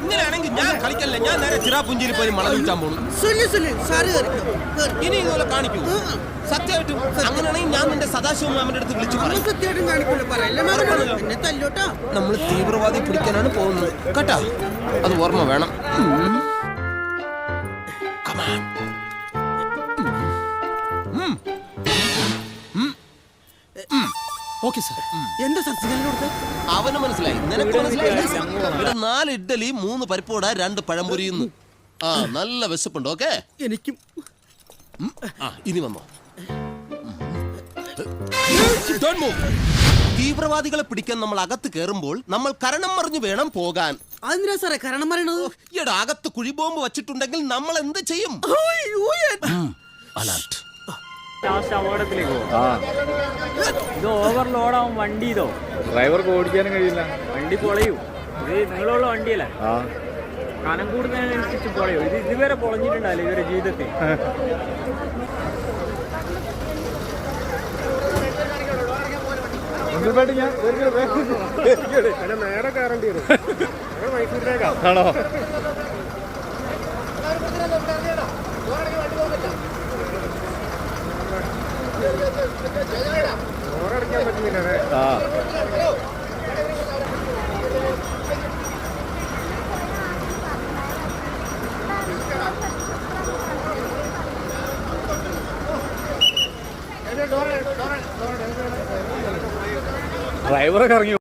ഇങ്ങനെയാണെങ്കിൽ ഞാൻ കളിക്കല്ലേ, ഞാൻ നേരെ ചിറാപുഞ്ചിയിൽ പോയി മണം വിൽക്കാൻ പോകുന്നു. ഇനി ഇതുപോലെ കാണിക്കൂ സത്യമായിട്ടും. അങ്ങനെയാണെങ്കിൽ ഞാൻ നിന്റെ സദാശിവ മാമന്റെ അടുത്ത് വിളിച്ചു നമ്മൾ തീവ്രവാദി പിടിക്കാനാണ് പോകുന്നത് കേട്ടാ, അത് ഓർമ്മ വേണം. അവന് മനസ്സിലായി, നിനക്ക് മനസ്സിലായി. 4 ഇഡ്ഡലി 3 പരിപ്പോട 2 പഴംപൊരിയുന്നു. ആ നല്ല വിശപ്പുണ്ട്. ഓക്കെ എനിക്കും. ഇനി വന്നോ. തീവ്രവാദികളെ പിടിക്കാൻ നമ്മൾ അകത്ത് കയറുമ്പോൾ നമ്മൾ കരണം മറിഞ്ഞു വേണം പോകാൻ. അതെന്തിനാ സാറേ കരണം മറിയണത്? ഈയിടെ അകത്ത് കുഴിബോംബ് വച്ചിട്ടുണ്ടെങ്കിൽ നമ്മൾ എന്ത് ചെയ്യും? അലർട്ട്. ഇത് ഓവർലോഡാവും വണ്ടി. ഇതോ ഡ്രൈവർക്ക് ഓടിക്കാനും കഴിയില്ല, വണ്ടി പൊളയും. ഇത് നിങ്ങളുള്ള വണ്ടിയല്ലേ, കനം കൂടുന്നതിനനുസരിച്ച് പൊളയും. ഇത് ഇതുവരെ പൊളഞ്ഞിട്ടുണ്ടല്ലോ ഇവരുടെ ജീവിതത്തിൽ. നേരെ കയറേണ്ടി വരും. മൈസൂരിലേക്കാണോ? ഓരടിക്കാൻ പറ്റുന്നില്ലേ? ഡ്രൈവറൊക്കെ ഇറങ്ങി.